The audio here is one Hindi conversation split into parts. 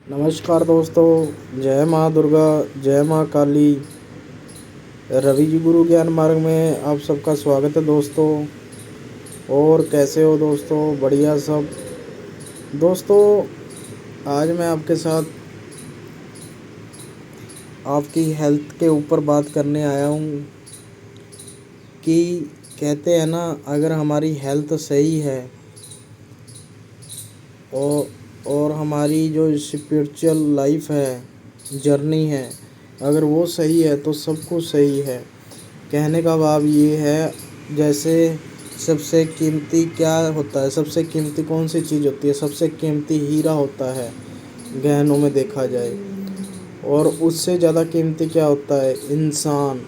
नमस्कार दोस्तों, जय माँ दुर्गा, जय माँ काली। रवि जी गुरु ज्ञान मार्ग में आप सबका स्वागत है दोस्तों। और कैसे हो दोस्तों? बढ़िया सब। दोस्तों, आज मैं आपके साथ आपकी हेल्थ के ऊपर बात करने आया हूँ कि कहते हैं ना, अगर हमारी हेल्थ सही है और हमारी जो स्पिरिचुअल लाइफ है, जर्नी है, अगर वो सही है तो सब कुछ सही है। कहने का भाव ये है, जैसे सबसे कीमती क्या होता है? सबसे कीमती कौन सी चीज़ होती है? सबसे कीमती हीरा होता है गहनों में देखा जाए। और उससे ज़्यादा कीमती क्या होता है? इंसान।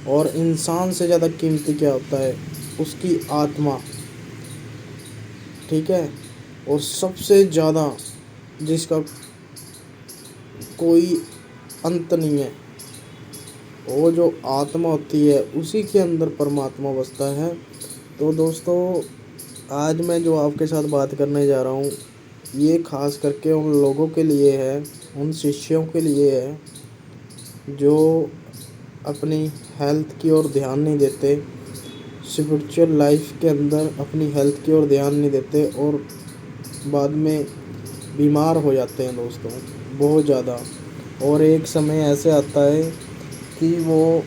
और इंसान से ज़्यादा कीमती क्या होता है? उसकी आत्मा। ठीक है। और सबसे ज़्यादा जिसका कोई अंत नहीं है, वो जो आत्मा होती है, उसी के अंदर परमात्मा बसता है। तो दोस्तों, आज मैं जो आपके साथ बात करने जा रहा हूँ, ये खास करके उन लोगों के लिए है, उन शिष्यों के लिए है जो अपनी हेल्थ की ओर ध्यान नहीं देते, स्पिरिचुअल लाइफ के अंदर अपनी हेल्थ की ओर ध्यान नहीं देते और बाद में बीमार हो जाते हैं दोस्तों, बहुत ज़्यादा। और एक समय ऐसे आता है कि वो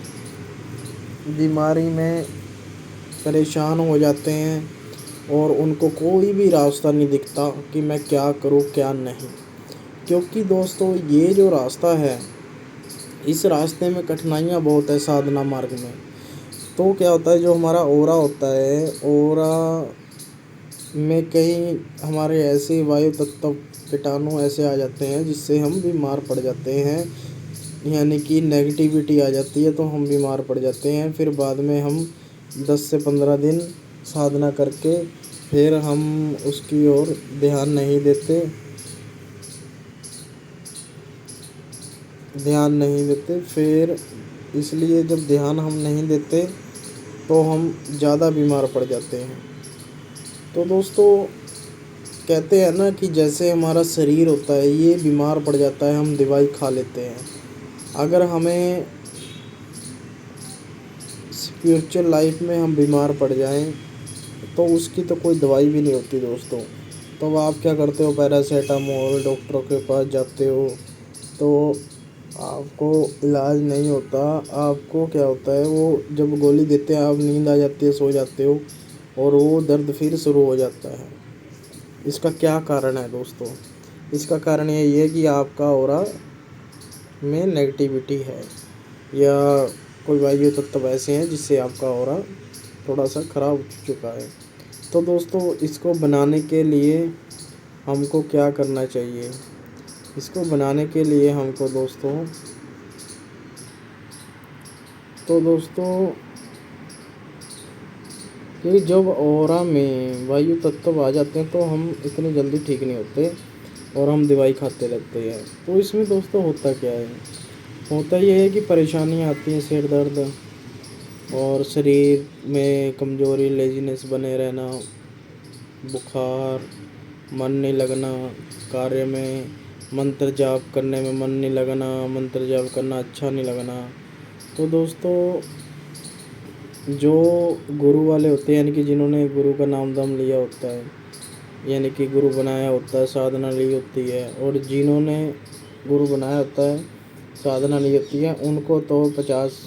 बीमारी में परेशान हो जाते हैं और उनको कोई भी रास्ता नहीं दिखता कि मैं क्या करूं क्या नहीं। क्योंकि दोस्तों, ये जो रास्ता है, इस रास्ते में कठिनाइयाँ बहुत है साधना मार्ग में। तो क्या होता है, जो हमारा ओरा होता है, ओरा में कहीं हमारे ऐसे वायु तत्व कीटाणु ऐसे आ जाते हैं जिससे हम बीमार पड़ जाते हैं, यानी कि नेगेटिविटी आ जाती है तो हम बीमार पड़ जाते हैं। फिर बाद में हम 10 से 15 दिन साधना करके फिर हम उसकी ओर ध्यान नहीं देते। फिर इसलिए जब ध्यान हम नहीं देते तो हम ज़्यादा बीमार पड़ जाते हैं। तो दोस्तों, कहते हैं ना कि जैसे हमारा शरीर होता है, ये बीमार पड़ जाता है, हम दवाई खा लेते हैं। अगर हमें स्पिरिचुअल लाइफ में हम बीमार पड़ जाएं तो उसकी तो कोई दवाई भी नहीं होती दोस्तों। तो आप क्या करते हो? पैरासीटामोल, डॉक्टरों के पास जाते हो तो आपको इलाज नहीं होता। आपको क्या होता है, वो जब गोली देते हैं, आप नींद आ जाती है, सो जाते हो और वो दर्द फिर शुरू हो जाता है। इसका क्या कारण है दोस्तों? इसका कारण यही है कि आपका ऑरा में नेगेटिविटी है, या कोई वायु तत्व ऐसे हैं जिससे आपका ऑरा थोड़ा सा ख़राब हो चुका है। तो दोस्तों, इसको बनाने के लिए हमको क्या करना चाहिए? इसको बनाने के लिए हमको दोस्तों कि जब ऑरा में वायु तत्व आ जाते हैं तो हम इतनी जल्दी ठीक नहीं होते और हम दवाई खाते रहते हैं। तो इसमें दोस्तों होता क्या है? होता ये है कि परेशानियाँ आती हैं, सिर दर्द और शरीर में कमज़ोरी, लेजीनेस बने रहना, बुखार, मन नहीं लगना, कार्य में मंत्र जाप करने में मन नहीं लगना, मंत्र जाप करना अच्छा नहीं लगना। तो दोस्तों, जो गुरु वाले होते हैं, यानी कि जिन्होंने गुरु का नाम दम लिया होता है, यानी कि गुरु बनाया होता है, साधना ली होती है, और जिन्होंने गुरु बनाया होता है, साधना ली होती है, उनको तो 50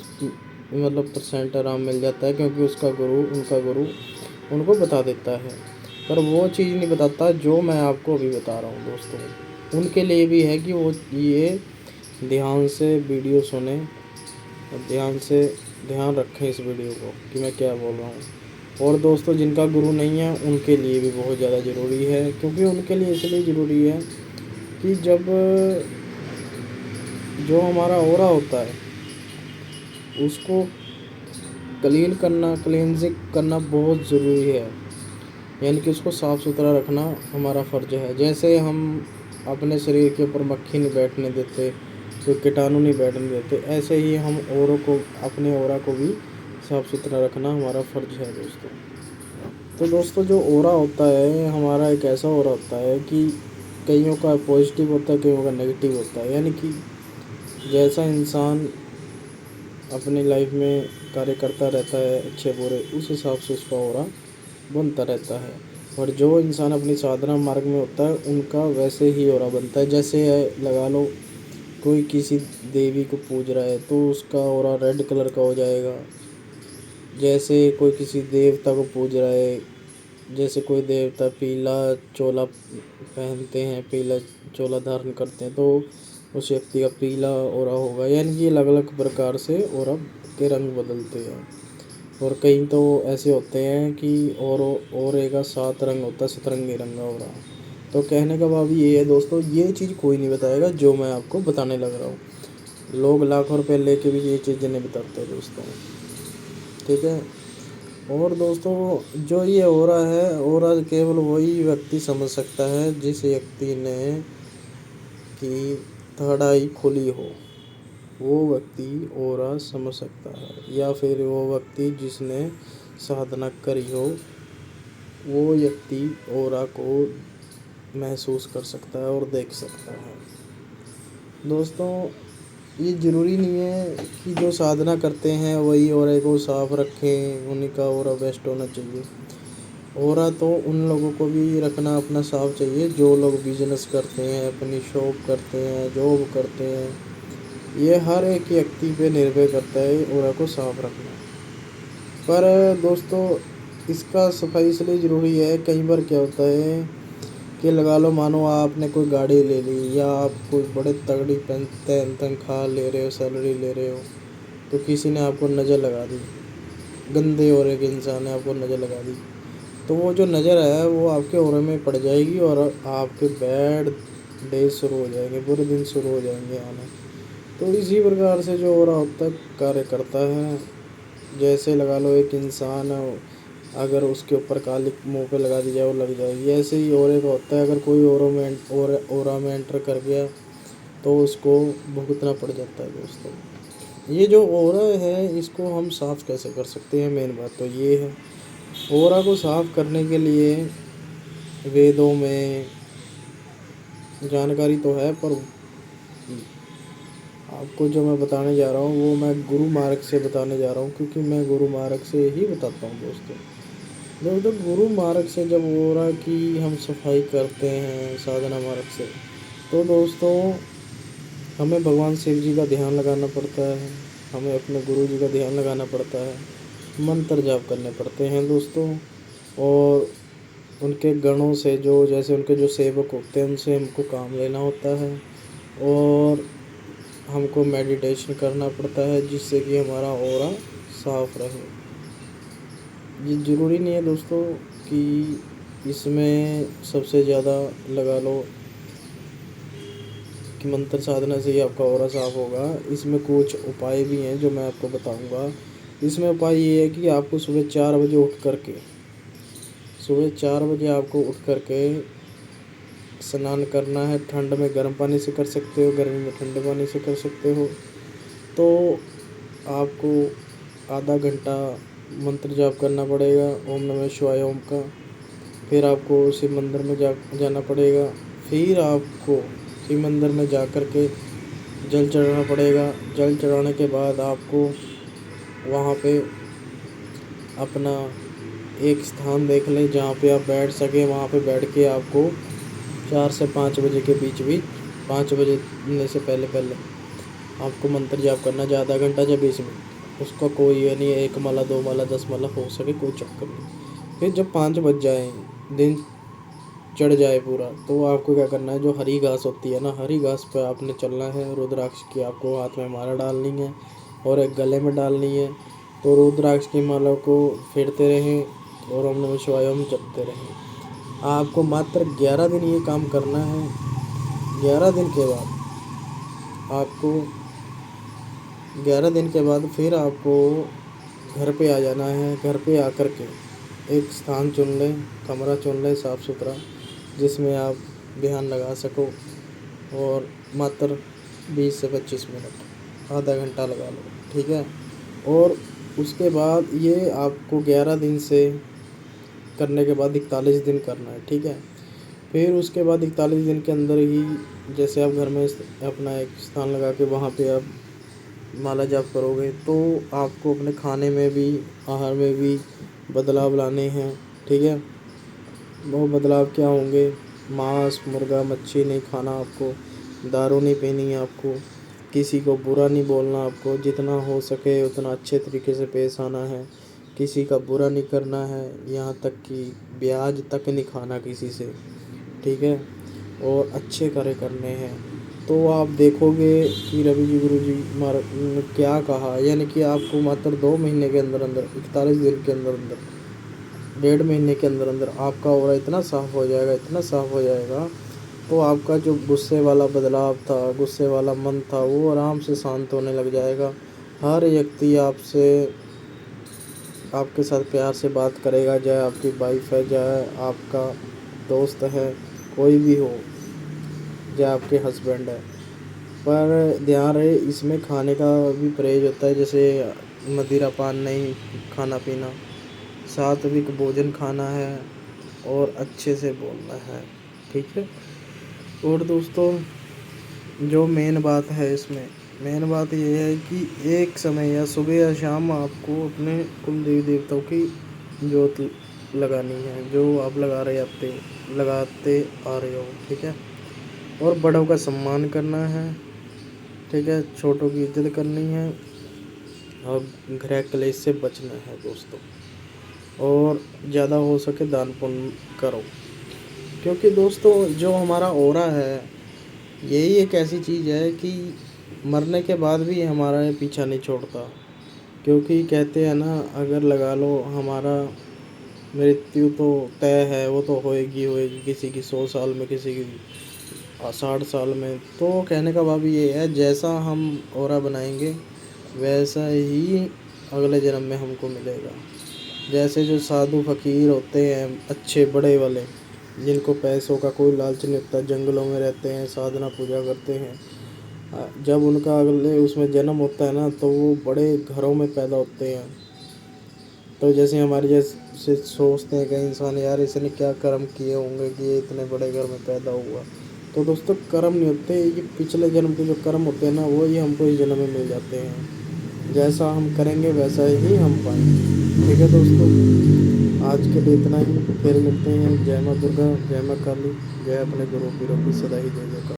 % आराम मिल जाता है, क्योंकि उनका गुरु उनको बता देता है। पर वो चीज़ नहीं बताता जो मैं आपको अभी बता रहा हूँ दोस्तों। उनके लिए भी है कि वो ये ध्यान से वीडियो सुने और ध्यान रखें इस वीडियो को कि मैं क्या बोल रहा हूँ। और दोस्तों, जिनका गुरु नहीं है उनके लिए भी बहुत ज़्यादा ज़रूरी है, क्योंकि उनके लिए इसलिए ज़रूरी है कि जब जो हमारा ऑरा होता है उसको क्लींजिंग करना बहुत ज़रूरी है, यानी कि उसको साफ़ सुथरा रखना हमारा फ़र्ज़ है। जैसे हम अपने शरीर के ऊपर मक्खी नहीं बैठने देते, कोई कीटाणु नहीं बैठने देते, ऐसे ही हम अपने ऑरा को भी साफ़ सुथरा रखना हमारा फ़र्ज़ है दोस्तों। तो दोस्तों, जो ऑरा होता है हमारा, एक ऐसा ऑरा होता है कि कईयों का पॉजिटिव होता है, कईयों का नेगेटिव होता है। यानी कि जैसा इंसान अपनी लाइफ में कार्य करता रहता है अच्छे बुरे, उस हिसाब से उसका ऑरा बनता रहता है। और जो इंसान अपनी साधना मार्ग में होता है उनका वैसे ही ऑरा बनता है। जैसे लगा लो कोई किसी देवी को पूज रहा है तो उसका ऑरा रेड कलर का हो जाएगा। जैसे कोई किसी देवता को पूज रहा है, जैसे कोई देवता पीला चोला पहनते हैं, पीला चोला धारण करते हैं, तो उस व्यक्ति का पीला ऑरा होगा। यानी कि अलग अलग प्रकार से ऑरा के रंग बदलते हैं। और कई तो ऐसे होते हैं कि औरे का 7 रंग होता है, सतरंगी रंग का ऑरा। तो कहने का भाव ये है दोस्तों, ये चीज़ कोई नहीं बताएगा जो मैं आपको बताने लग रहा हूँ। लोग लाखों रुपए लेके भी ये चीज़ें नहीं बताते दोस्तों, ठीक है। और दोस्तों जो ये ऑरा है, ऑरा केवल वही व्यक्ति समझ सकता है जिस व्यक्ति ने की थर्ड आई खुली हो, वो व्यक्ति ऑरा समझ सकता है। या फिर वो व्यक्ति जिसने साधना करी हो, वो व्यक्ति ऑरा को महसूस कर सकता है और देख सकता है। दोस्तों ये ज़रूरी नहीं है कि जो साधना करते हैं वही ऑरे को साफ रखें, उन्हीं का ऑरा बेस्ट होना चाहिए। ऑरा तो उन लोगों को भी रखना अपना साफ चाहिए जो लोग बिजनेस करते हैं, अपनी शॉप करते हैं, जॉब करते हैं। ये हर एक व्यक्ति पे निर्भर करता है ऑरा को साफ रखना। पर दोस्तों इसका सफाई इसलिए ज़रूरी है, कई बार क्या होता है कि लगा लो मानो आपने कोई गाड़ी ले ली या आप कोई बड़े तगड़ी तनख्वाह ले रहे हो, सैलरी ले रहे हो, तो किसी ने आपको नज़र लगा दी, गंदे ऑरे के इंसान ने आपको नज़र लगा दी, तो वो जो नज़र है वो आपके ऑरे में पड़ जाएगी और आपके बैड डे शुरू हो जाएंगे, बुरे दिन शुरू हो जाएंगे आने। तो इसी प्रकार से जो ऑरा होता है कार्य करता है। जैसे लगा लो एक इंसान अगर उसके ऊपर कालिक मुंह पे लगा दी जाए वो लग जाएगी, ऐसे ही ऑरे का होता है। अगर कोई ऑरा में एंटर कर गया तो उसको भुगतना पड़ जाता है दोस्तों। ये जो ऑरा है इसको हम साफ़ कैसे कर सकते हैं, मेन बात तो ये है। ऑरा को साफ़ करने के लिए वेदों में जानकारी तो है, पर आपको जो मैं बताने जा रहा हूँ वो मैं गुरु मार्ग से बताने जा रहा हूँ, क्योंकि मैं गुरु मार्ग से ही बताता हूँ दोस्तों। दोस्तों गुरु मार्ग से जब ऑरा की हम सफाई करते हैं साधना मार्ग से, तो दोस्तों हमें भगवान शिव जी का ध्यान लगाना पड़ता है, हमें अपने गुरु जी का ध्यान लगाना पड़ता है, मंत्र जाप करने पड़ते हैं दोस्तों। और उनके गणों से जो जैसे उनके जो सेवक होते हैं उनसे हमको काम लेना होता है। और हमको मेडिटेशन करना पड़ता है जिससे कि हमारा ऑरा साफ रहे। ये ज़रूरी नहीं है दोस्तों कि इसमें सबसे ज़्यादा लगा लो कि मंत्र साधना से ही आपका ऑरा साफ होगा। इसमें कुछ उपाय भी हैं जो मैं आपको बताऊंगा। इसमें उपाय ये है कि आपको सुबह 4 बजे उठ करके सुबह 4 बजे आपको उठ करके स्नान करना है। ठंड में गर्म पानी से कर सकते हो, गर्मी में ठंडे पानी से कर सकते हो। तो आपको आधा घंटा मंत्र जाप करना पड़ेगा ओम नमः शिवाय ओम का। फिर आपको शिव मंदिर में जाना पड़ेगा। फिर आपको शिव मंदिर में जा कर के जल चढ़ाना पड़ेगा। जल चढ़ाने के बाद आपको वहाँ पे अपना एक स्थान देख लें जहाँ पे आप बैठ सकें। वहाँ पे बैठ के आपको 4 से 5 बजे के बीच बीच 5 बजे से पहले पहले आपको मंत्र जाप करना, ज़्यादा घंटा या 20 मिनट। उसका कोई ये नहीं है, 1 माला 2 माला 10 माला हो सके, कोई चक्कर नहीं। फिर जब 5 बज जाए, दिन चढ़ जाए पूरा, तो आपको क्या करना है, जो हरी घास होती है ना, हरी घास पे आपने चलना है। रुद्राक्ष की आपको हाथ में माला डालनी है और एक गले में डालनी है। तो रुद्राक्ष की माला को फेरते रहें और ओम नमः शिवाय ओम जपते रहें। आपको मात्र 11 दिन ये काम करना है। 11 दिन के बाद आपको 11 दिन के बाद फिर आपको घर पे आ जाना है। घर पे आकर के एक स्थान चुन लें, कमरा चुन लें साफ़ सुथरा, जिसमें आप ध्यान लगा सको। और मात्र 20 से 25 मिनट, आधा घंटा लगा लो, ठीक है। और उसके बाद ये आपको 11 दिन से करने के बाद 41 दिन करना है, ठीक है। फिर उसके बाद 41 दिन के अंदर ही जैसे आप घर में अपना एक स्थान लगा के वहाँ पे आप माला जाप करोगे, तो आपको अपने खाने में भी, आहार में भी बदलाव लाने हैं। ठीक है, वो बदलाव क्या होंगे? मांस, मुर्गा, मच्छी नहीं खाना आपको, दारू नहीं पीनी है आपको, किसी को बुरा नहीं बोलना आपको, जितना हो सके उतना अच्छे तरीके से पेश आना है, किसी का बुरा नहीं करना है, यहाँ तक कि ब्याज तक नहीं खाना किसी से। ठीक है, और अच्छे कार्य करने हैं। तो आप देखोगे कि रवि जी गुरु जी ने क्या कहा, यानी कि आपको मात्र 2 महीने के अंदर अंदर, 41 दिन के अंदर अंदर, 1.5 महीने के अंदर अंदर आपका ऑरा इतना साफ हो जाएगा, इतना साफ हो जाएगा। तो आपका जो गुस्से वाला बदलाव था, गुस्से वाला मन था, वो आराम से शांत होने लग जाएगा। हर व्यक्ति आपसे, आपके साथ प्यार से बात करेगा, चाहे आपकी वाइफ है, चाहे आपका दोस्त है, कोई भी हो, चाहे आपके हस्बैंड है। पर ध्यान रहे, इसमें खाने का भी परहेज होता है, जैसे मदिरा पान नहीं खाना पीना, सात्विक भोजन खाना है और अच्छे से बोलना है। ठीक है, और दोस्तों जो मेन बात है इसमें, मेन बात ये है कि एक समय या सुबह या शाम आपको अपने कुल देवी देवताओं की जोत लगानी है, जो आप लगाते आ रहे हो। ठीक है, और बड़ों का सम्मान करना है। ठीक है, छोटों की इज्जत करनी है और गृह क्लेश से बचना है दोस्तों। और ज़्यादा हो सके दान पुण्य करो, क्योंकि दोस्तों जो हमारा ऑरा है, यही एक ऐसी चीज़ है कि मरने के बाद भी हमारा ये पीछा नहीं छोड़ता। क्योंकि कहते हैं ना, अगर लगा लो हमारा मृत्यु तो तय है, वो तो होएगी होएगी, किसी की 100 साल में, किसी की 60 साल में। तो कहने का भाव ये है, जैसा हम ऑरा बनाएंगे वैसा ही अगले जन्म में हमको मिलेगा। जैसे जो साधु फकीर होते हैं अच्छे बड़े वाले, जिनको पैसों का कोई लालच नहीं होता, जंगलों में रहते हैं, साधना पूजा करते हैं, जब उनका अगले उसमें जन्म होता है ना, तो वो बड़े घरों में पैदा होते हैं। तो जैसे हमारे जैसे सोचते हैं कई इंसान, यार इसने क्या कर्म किए होंगे कि ये इतने बड़े घर में पैदा हुआ। तो दोस्तों कर्म नहीं होते, ये पिछले जन्म के जो कर्म होते हैं ना, वो ही हमको इस जन्म में मिल जाते हैं। जैसा हम करेंगे वैसा ही हम पाएंगे। ठीक है दोस्तों, आज के लिए इतना ही, फिर मिलते हैं। जय माँ दुर्गा, जय माँ काली, जय अपने गुरु पीरों की सदा ही जय जयकार।